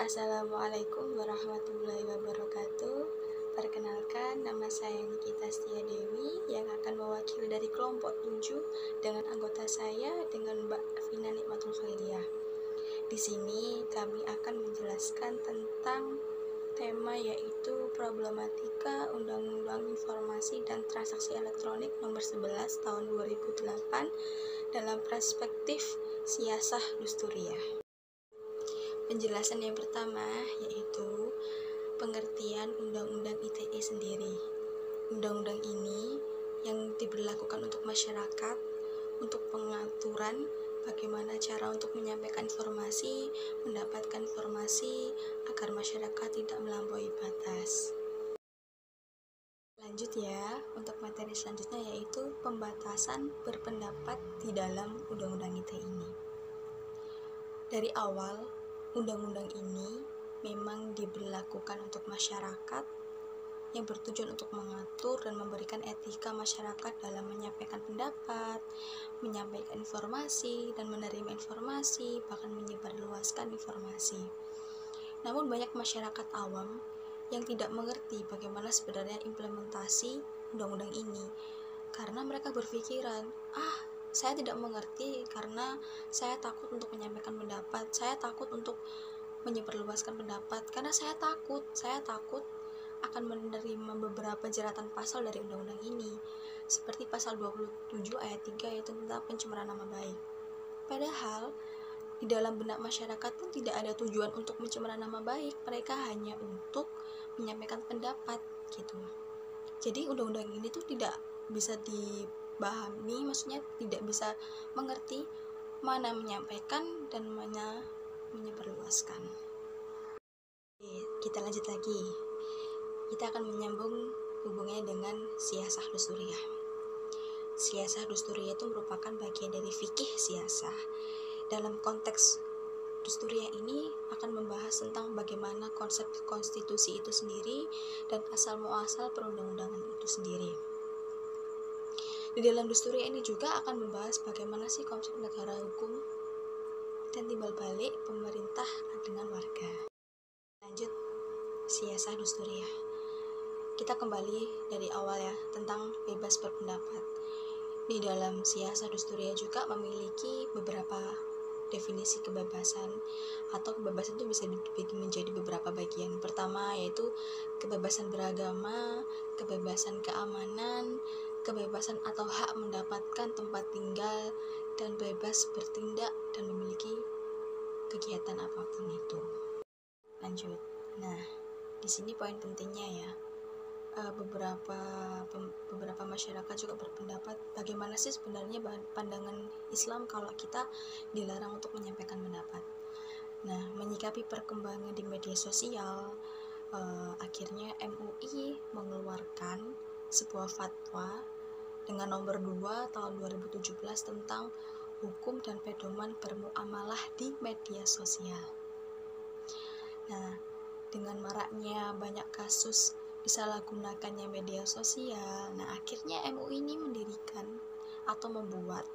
Assalamualaikum warahmatullahi wabarakatuh. Perkenalkan, nama saya Nikita Setia Dewi yang akan mewakili dari kelompok 7 dengan anggota saya dengan Mbak Vina Nikmatul Khairiyah. Di sini kami akan menjelaskan tentang tema yaitu problematika Undang-Undang Informasi dan Transaksi Elektronik nomor 11 tahun 2008 dalam perspektif Siasah Dusturiyah. Penjelasan yang pertama yaitu pengertian Undang-Undang ITE sendiri. Undang-undang ini yang diberlakukan untuk masyarakat untuk pengaturan bagaimana cara untuk menyampaikan informasi, mendapatkan informasi agar masyarakat tidak melampaui batas. Lanjut ya, untuk materi selanjutnya yaitu pembatasan berpendapat di dalam Undang-Undang ITE ini. Dari awal, Undang-undang ini memang diberlakukan untuk masyarakat yang bertujuan untuk mengatur dan memberikan etika masyarakat dalam menyampaikan pendapat, menyampaikan informasi, dan menerima informasi, bahkan menyebarluaskan informasi. Namun banyak masyarakat awam yang tidak mengerti bagaimana sebenarnya implementasi undang-undang ini, karena mereka berpikiran, saya tidak mengerti karena saya takut untuk menyampaikan pendapat, saya takut untuk menyebarluaskan pendapat, karena saya takut akan menerima beberapa jeratan pasal dari undang-undang ini, seperti pasal 27 ayat 3 yaitu tentang pencemaran nama baik. Padahal di dalam benak masyarakat pun tidak ada tujuan untuk mencemar nama baik, mereka hanya untuk menyampaikan pendapat gitu. Jadi undang-undang ini tuh tidak bisa dipahami, maksudnya tidak bisa mengerti mana menyampaikan dan mana menyebarluaskan. Oke, kita lanjut lagi. Kita akan menyambung hubungannya dengan siasah dusturiyah. Siasah dusturiyah itu merupakan bagian dari fikih siasah. Dalam konteks dusturiyah ini akan membahas tentang bagaimana konsep konstitusi itu sendiri dan asal muasal perundang-undangan itu sendiri. Di dalam dusturiyah ini juga akan membahas bagaimana sih konsep negara hukum dan timbal balik pemerintah dengan warga. Lanjut, siasah dusturiyah. Kita kembali dari awal ya, tentang bebas berpendapat. Di dalam siasah dusturiyah juga memiliki beberapa definisi kebebasan, atau kebebasan itu bisa dibagi menjadi beberapa bagian. Pertama yaitu kebebasan beragama, kebebasan keamanan, kebebasan atau hak mendapatkan tempat tinggal, dan bebas bertindak dan memiliki kegiatan apapun itu. Lanjut. Nah, di sini poin pentingnya ya. Beberapa masyarakat juga berpendapat bagaimana sih sebenarnya pandangan Islam kalau kita dilarang untuk menyampaikan pendapat. Nah, menyikapi perkembangan di media sosial, akhirnya MUI mengeluarkan sebuah fatwa dengan nomor 2 tahun 2017 tentang hukum dan pedoman bermuamalah di media sosial. Nah, dengan maraknya banyak kasus disalahgunakannya media sosial, nah akhirnya MUI ini mendirikan atau membuat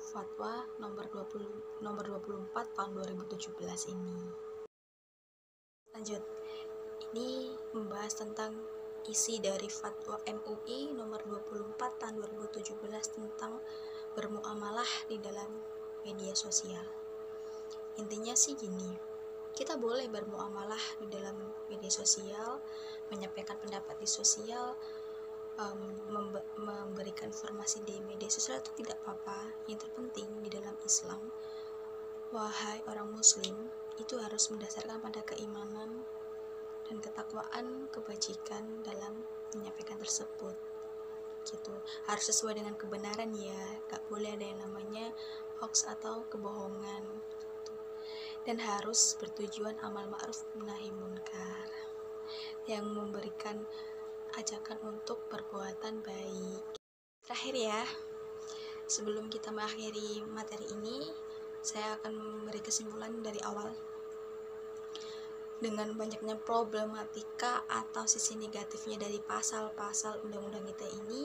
fatwa nomor 24 tahun 2017 ini. Lanjut, ini membahas tentang isi dari fatwa MUI nomor 24 tahun 2017 tentang bermuamalah di dalam media sosial. Intinya sih gini, kita boleh bermuamalah di dalam media sosial, menyampaikan pendapat di sosial, memberikan informasi di media sosial itu tidak apa-apa. Yang terpenting di dalam Islam, wahai orang muslim, itu harus mendasarkan pada keimanan dan ketakwaan kebajikan dalam menyampaikan tersebut gitu. Harus sesuai dengan kebenaran ya, gak boleh ada yang namanya hoax atau kebohongan gitu. Dan harus bertujuan amal ma'ruf nahi munkar, yang memberikan ajakan untuk perbuatan baik. Terakhir ya, sebelum kita mengakhiri materi ini, saya akan memberi kesimpulan dari awal. Dengan banyaknya problematika atau sisi negatifnya dari pasal-pasal Undang-Undang ITE ini,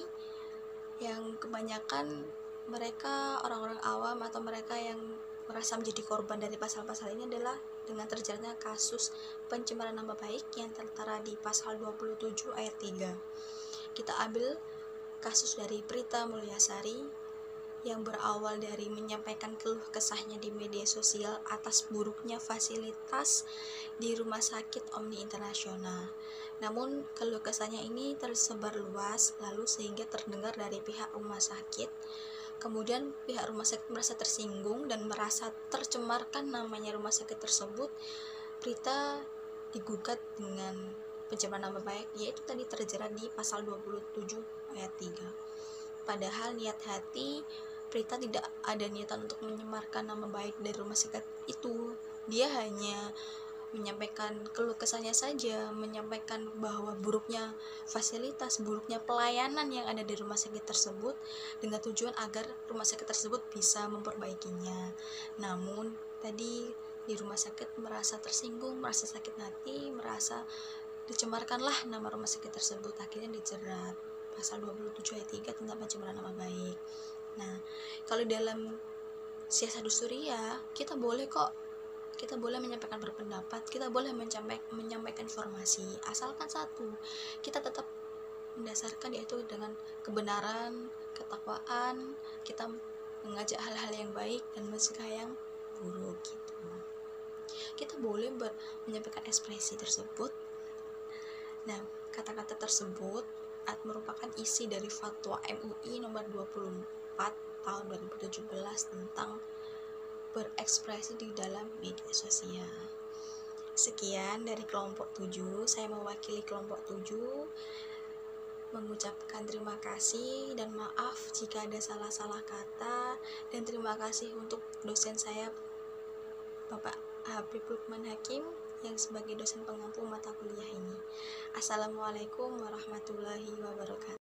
yang kebanyakan mereka orang-orang awam atau mereka yang merasa menjadi korban dari pasal-pasal ini adalah dengan terjeratnya kasus pencemaran nama baik yang tertera di pasal 27 ayat 3. Kita ambil kasus dari Prita Mulyasari yang berawal dari menyampaikan keluh kesahnya di media sosial atas buruknya fasilitas di Rumah Sakit Omni Internasional. Namun keluh kesahnya ini tersebar luas lalu sehingga terdengar dari pihak rumah sakit. Kemudian pihak rumah sakit merasa tersinggung dan merasa tercemarkan namanya rumah sakit tersebut. Prita digugat dengan pencemaran nama baik, yaitu tadi terjerat di pasal 27 ayat 3. Padahal niat hati Prita tidak ada niatan untuk menyemarkan nama baik dari rumah sakit itu. Dia hanya menyampaikan keluh kesahnya saja, menyampaikan bahwa buruknya fasilitas, buruknya pelayanan yang ada di rumah sakit tersebut dengan tujuan agar rumah sakit tersebut bisa memperbaikinya. Namun tadi di rumah sakit merasa tersinggung, merasa sakit hati, merasa dicemarkanlah nama rumah sakit tersebut, akhirnya dijerat pasal 27 ayat 3 tentang pencemaran nama baik. Nah, kalau dalam siasat Dusuria kita boleh menyampaikan berpendapat, kita boleh menyampaikan informasi, asalkan satu, kita tetap mendasarkan yaitu dengan kebenaran, ketakwaan, kita mengajak hal-hal yang baik dan mencegah yang buruk gitu. Kita boleh menyampaikan ekspresi tersebut. Nah, kata-kata tersebut merupakan isi dari fatwa MUI nomor 24 tahun 2017 tentang berekspresi di dalam media sosial. Sekian dari kelompok 7, saya mewakili kelompok 7 mengucapkan terima kasih dan maaf jika ada salah-salah kata, dan terima kasih untuk dosen saya Bapak Habib Lukman Hakim yang sebagai dosen pengampu mata kuliah ini. Assalamualaikum warahmatullahi wabarakatuh.